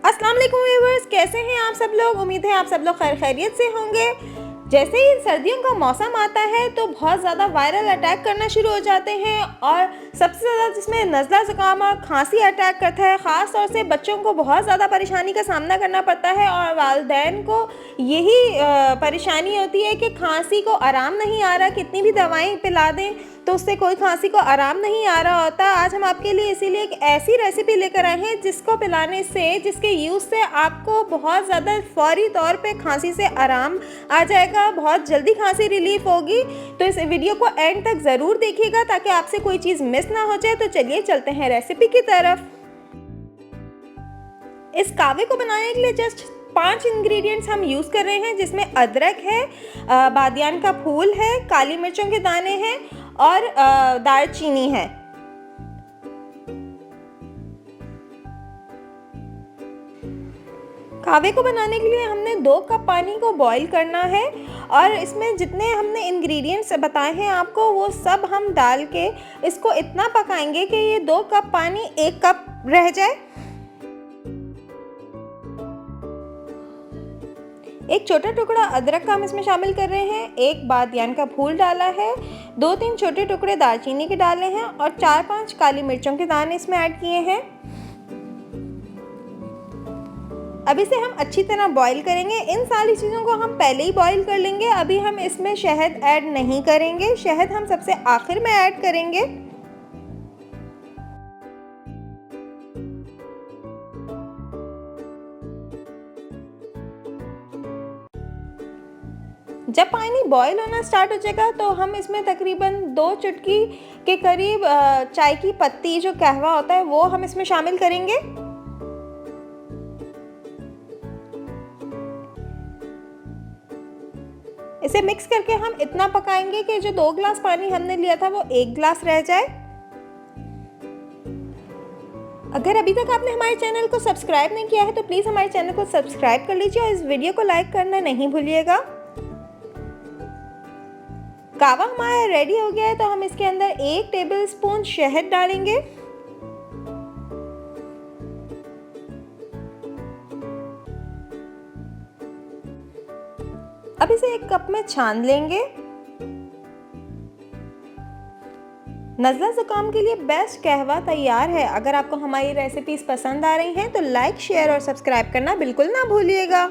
अस्सलाम वालेकुम व्यूअर्स, कैसे हैं आप सब लोग। उम्मीद है आप सब लोग खैर खैरियत से होंगे। जैसे ही सर्दियों का मौसम आता है तो बहुत ज़्यादा वायरल अटैक करना शुरू हो जाते हैं और सबसे ज़्यादा जिसमें नज़ला ज़ुकाम और खांसी अटैक करता है। ख़ास तौर से बच्चों को बहुत ज़्यादा परेशानी का सामना करना पड़ता है और वालिदैन को यही परेशानी होती है कि खांसी को आराम नहीं आ रहा, कितनी भी दवाएं पिला दें तो उससे कोई खांसी को आराम नहीं आ रहा होता। आज हम आपके लिए इसीलिए एक ऐसी रेसिपी लेकर आए हैं जिसको पिलाने से, जिसके यूज़ से आपको बहुत ज़्यादा फौरी तौर पे खांसी से आराम आ जाएगा, बहुत जल्दी खांसी रिलीफ होगी। तो इस वीडियो को एंड तक ज़रूर देखिएगा ताकि आपसे कोई चीज़ मिस ना हो जाए। तो चलिए चलते हैं रेसिपी की तरफ। इस कावे को बनाने के लिए जस्ट 5 इंग्रेडिएंट्स हम यूज़ कर रहे हैं, जिसमें अदरक है, बादियान का फूल है, काली मिर्चों के दाने हैं और दालचीनी है। कावे को बनाने के लिए हमने 2 कप पानी को बॉईल करना है और इसमें जितने हमने इंग्रेडिएंट्स बताए हैं आपको वो सब हम डाल के इसको इतना पकाएंगे कि ये 2 कप पानी 1 कप रह जाए। एक छोटा टुकड़ा अदरक का हम इसमें शामिल कर रहे हैं, 1 बादियान का फूल डाला है, 2-3 छोटे टुकड़े दालचीनी के डाले हैं और 4-5 काली मिर्चों के दाने इसमें ऐड किए हैं। अब इसे हम अच्छी तरह बॉईल करेंगे। इन सारी चीज़ों को हम पहले ही बॉईल कर लेंगे। अभी हम इसमें शहद ऐड नहीं करेंगे, शहद हम सबसे आखिर में ऐड करेंगे। जब पानी बॉईल होना स्टार्ट हो जाएगा तो हम इसमें तकरीबन 2 चुटकी के करीब चाय की पत्ती, जो कहवा होता है, वो हम इसमें शामिल करेंगे। इसे मिक्स करके हम इतना पकाएंगे कि जो 2 गिलास पानी हमने लिया था वो 1 गिलास रह जाए। अगर अभी तक आपने हमारे चैनल को सब्सक्राइब नहीं किया है तो प्लीज़ हमारे चैनल को सब्सक्राइब कर लीजिए और इस वीडियो को लाइक करना नहीं भूलिएगा। कावा हमारा रेडी हो गया है तो हम इसके अंदर 1 टेबलस्पून शहद डालेंगे। अब इसे एक कप में छान लेंगे। नज़ला ज़ुकाम के लिए बेस्ट कहवा तैयार है। अगर आपको हमारी रेसिपीज़ पसंद आ रही हैं तो लाइक, शेयर और सब्सक्राइब करना बिल्कुल ना भूलिएगा।